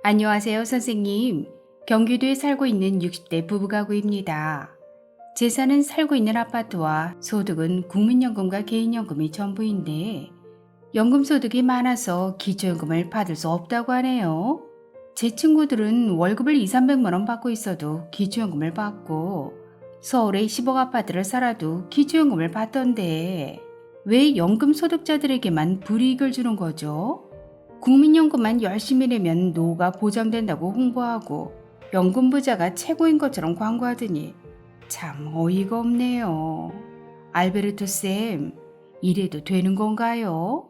안녕하세요, 선생님. 경기도에 살고 있는 60대 부부가구입니다. 재산은 살고 있는 아파트와 소득은 국민연금과 개인연금이 전부인데 연금소득이 많아서 기초연금을 받을 수 없다고 하네요. 제 친구들은 월급을 2, 300만 원 받고 있어도 기초연금을 받고 서울에 10억 아파트를 살아도 기초연금을 받던데 왜 연금소득자들에게만 불이익을 주는 거죠? 국민연금만 열심히 내면 노후가 보장된다고 홍보하고 연금 부자가 최고인 것처럼 광고하더니 참 어이가 없네요. 알베르토 쌤, 이래도 되는 건가요?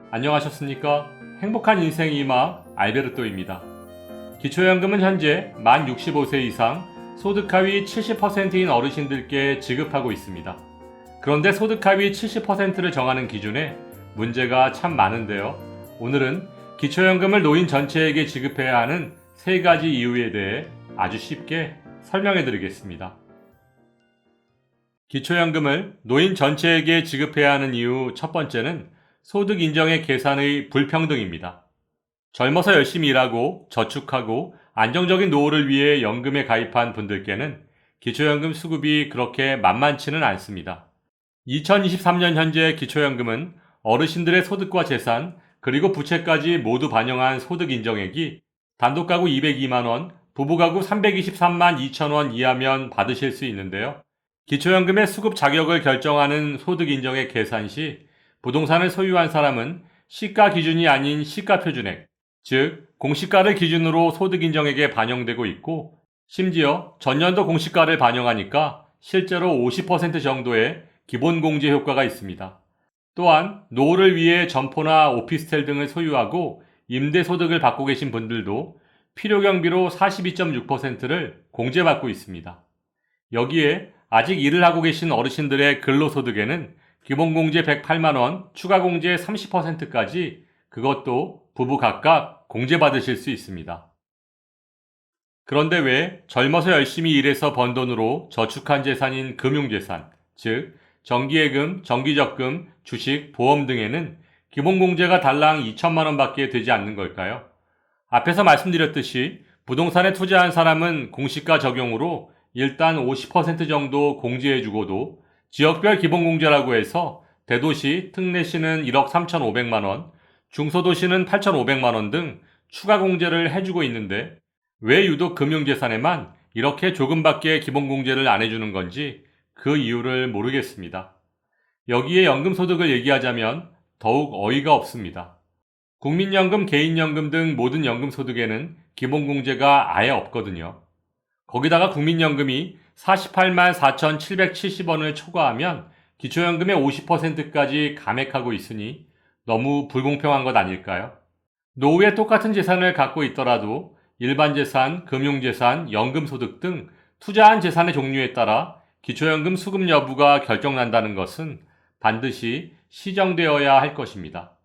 안녕하셨습니까? 행복한 인생 이막 알베르토입니다. 기초연금은 현재 만 65세 이상 소득 하위 70%인 어르신들께 지급하고 있습니다. 그런데 소득 하위 70%를 정하는 기준에 문제가 참 많은데요. 오늘은 기초연금을 노인 전체에게 지급해야 하는 3가지 이유에 대해 아주 쉽게 설명해 드리겠습니다. 기초연금을 노인 전체에게 지급해야 하는 이유 첫 번째는 소득 인정의 계산의 불평등입니다. 젊어서 열심히 일하고 저축하고 안정적인 노후를 위해 연금에 가입한 분들께는 기초연금 수급이 그렇게 만만치는 않습니다. 2023년 현재 기초연금은 어르신들의 소득과 재산 그리고 부채까지 모두 반영한 소득 인정액이 단독가구 202만원, 부부가구 323만 2천원 이하면 받으실 수 있는데요. 기초연금의 수급 자격을 결정하는 소득 인정액 계산 시 부동산을 소유한 사람은 시가 기준이 아닌 시가표준액, 즉 공시가를 기준으로 소득 인정액에 반영되고 있고 심지어 전년도 공시가를 반영하니까 실제로 50% 정도의 기본공제 효과가 있습니다. 또한 노후를 위해 점포나 오피스텔 등을 소유하고 임대소득을 받고 계신 분들도 필요경비로 42.6%를 공제받고 있습니다. 여기에 아직 일을 하고 계신 어르신들의 근로소득에는 기본공제 108만원, 추가공제 30%까지 그것도 부부 각각 공제받으실 수 있습니다. 그런데 왜 젊어서 열심히 일해서 번 돈으로 저축한 재산인 금융재산, 즉 정기예금, 정기적금, 주식, 보험 등에는 기본공제가 달랑 2천만원 밖에 되지 않는 걸까요? 앞에서 말씀드렸듯이 부동산에 투자한 사람은 공시가 적용으로 일단 50% 정도 공제해주고도 지역별 기본공제라고 해서 대도시, 특례시는 1억 3,500만원, 중소도시는 8,500만원 등 추가 공제를 해주고 있는데 왜 유독 금융재산에만 이렇게 조금밖에 기본공제를 안 해주는 건지 그 이유를 모르겠습니다. 여기에 연금소득을 얘기하자면 더욱 어이가 없습니다. 국민연금, 개인연금 등 모든 연금소득에는 기본공제가 아예 없거든요. 거기다가 국민연금이 48만 4,770원을 초과하면 기초연금의 50%까지 감액하고 있으니 너무 불공평한 것 아닐까요? 노후에 똑같은 재산을 갖고 있더라도 일반 재산, 금융재산, 연금소득 등 투자한 재산의 종류에 따라 기초연금 수급 여부가 결정난다는 것은 반드시 시정되어야 할 것입니다.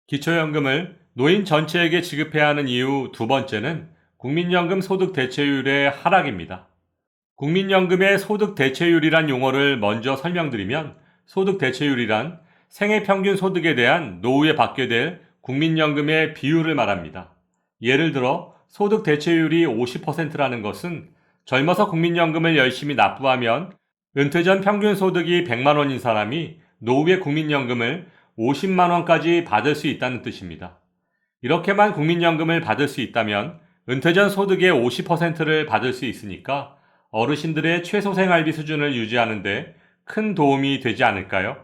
기초연금을 노인 전체에게 지급해야 하는 이유 두 번째는 국민연금 소득 대체율의 하락입니다. 국민연금의 소득 대체율이란 용어를 먼저 설명드리면 소득 대체율이란 생애 평균 소득에 대한 노후에 받게 될 국민연금의 비율을 말합니다. 예를 들어 소득 대체율이 50%라는 것은 젊어서 국민연금을 열심히 납부하면 은퇴 전 평균 소득이 100만 원인 사람이 노후에 국민연금을 50만 원까지 받을 수 있다는 뜻입니다. 이렇게만 국민연금을 받을 수 있다면 은퇴 전 소득의 50%를 받을 수 있으니까 어르신들의 최소 생활비 수준을 유지하는 데 큰 도움이 되지 않을까요?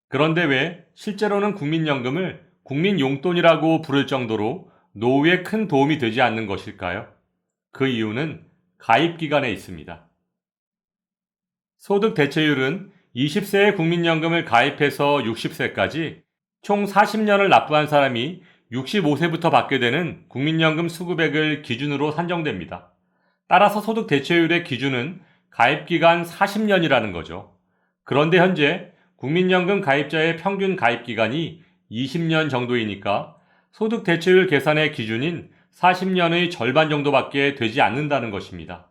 그런데 왜 실제로는 국민연금을 국민용돈이라고 부를 정도로 노후에 큰 도움이 되지 않는 것일까요? 그 이유는 가입기간에 있습니다. 소득 대체율은 20세에 국민연금을 가입해서 60세까지 총 40년을 납부한 사람이 65세부터 받게 되는 국민연금 수급액을 기준으로 산정됩니다. 따라서 소득 대체율의 기준은 가입기간 40년이라는 거죠. 그런데 현재 국민연금 가입자의 평균 가입기간이 20년 정도이니까 소득 대체율 계산의 기준인 40년의 절반 정도밖에 되지 않는다는 것입니다.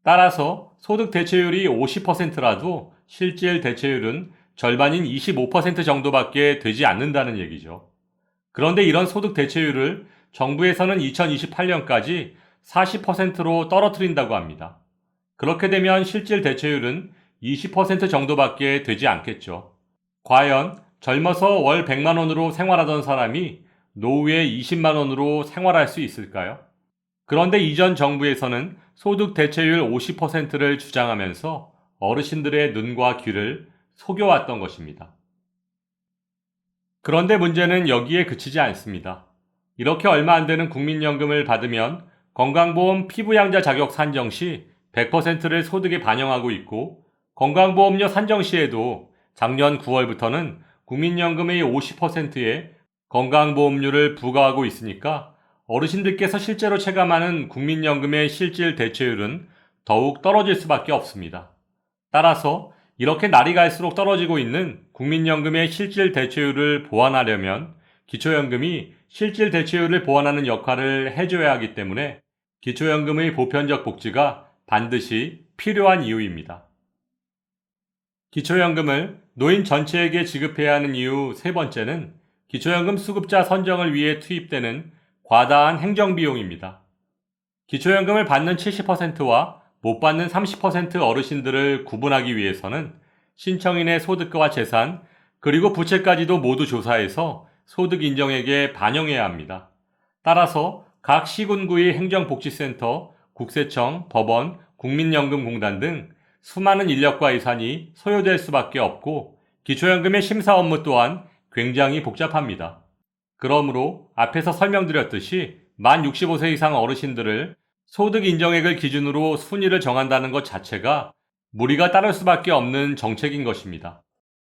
따라서 소득 대체율이 50%라도 실질 대체율은 절반인 25% 정도밖에 되지 않는다는 얘기죠. 그런데 이런 소득 대체율을 정부에서는 2028년까지 40%로 떨어뜨린다고 합니다. 그렇게 되면 실질 대체율은 20% 정도밖에 되지 않겠죠. 과연 젊어서 월 100만 원으로 생활하던 사람이 노후에 20만 원으로 생활할 수 있을까요? 그런데 이전 정부에서는 소득 대체율 50%를 주장하면서 어르신들의 눈과 귀를 속여왔던 것입니다. 그런데 문제는 여기에 그치지 않습니다. 이렇게 얼마 안 되는 국민연금을 받으면 건강보험 피부양자 자격 산정 시 100%를 소득에 반영하고 있고, 건강보험료 산정 시에도 작년 9월부터는 국민연금의 50%의 건강보험료를 부과하고 있으니까 어르신들께서 실제로 체감하는 국민연금의 실질 대체율은 더욱 떨어질 수밖에 없습니다. 따라서 이렇게 날이 갈수록 떨어지고 있는 국민연금의 실질 대체율을 보완하려면 기초연금이 실질 대체율을 보완하는 역할을 해줘야 하기 때문에 기초연금의 보편적 복지가 반드시 필요한 이유입니다. 기초연금을 노인 전체에게 지급해야 하는 이유 세 번째는 기초연금 수급자 선정을 위해 투입되는 과다한 행정비용입니다. 기초연금을 받는 70%와 못 받는 30% 어르신들을 구분하기 위해서는 신청인의 소득과 재산, 그리고 부채까지도 모두 조사해서 소득 인정액에 반영해야 합니다. 따라서 각 시군구의 행정복지센터, 국세청, 법원, 국민연금공단 등 수많은 인력과 예산이 소요될 수밖에 없고, 기초연금의 심사 업무 또한 굉장히 복잡합니다. 그러므로 앞에서 설명드렸듯이 만 65세 이상 어르신들을 소득 인정액을 기준으로 순위를 정한다는 것 자체가 무리가 따를 수밖에 없는 정책인 것입니다.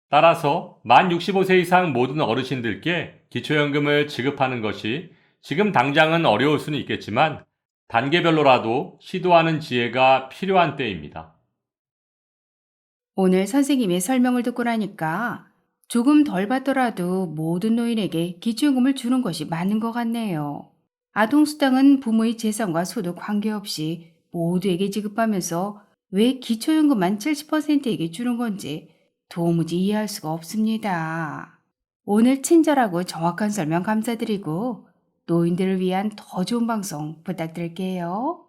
따라서 만 65세 이상 모든 어르신들께 기초연금을 지급하는 것이 지금 당장은 어려울 수는 있겠지만 단계별로라도 시도하는 지혜가 필요한 때입니다. 오늘 선생님의 설명을 듣고 나니까 조금 덜 받더라도 모든 노인에게 기초연금을 주는 것이 맞는 것 같네요. 아동수당은 부모의 재산과 소득 관계없이 모두에게 지급하면서 왜 기초연금만 70%에게 주는 건지 도무지 이해할 수가 없습니다. 오늘 친절하고 정확한 설명 감사드리고 노인들을 위한 더 좋은 방송 부탁드릴게요.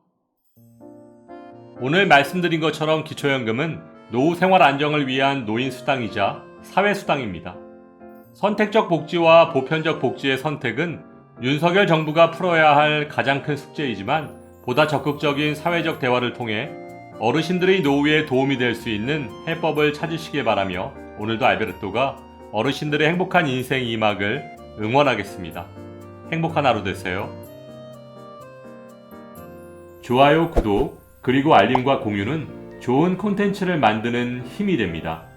오늘 말씀드린 것처럼 기초연금은 노후 생활 안정을 위한 노인 수당이자 사회 수당입니다. 선택적 복지와 보편적 복지의 선택은 윤석열 정부가 풀어야 할 가장 큰 숙제이지만 보다 적극적인 사회적 대화를 통해 어르신들의 노후에 도움이 될 수 있는 해법을 찾으시길 바라며 오늘도 알베르토가 어르신들의 행복한 인생 2막을 응원하겠습니다. 행복한 하루 되세요. 좋아요, 구독, 그리고 알림과 공유는 좋은 콘텐츠를 만드는 힘이 됩니다.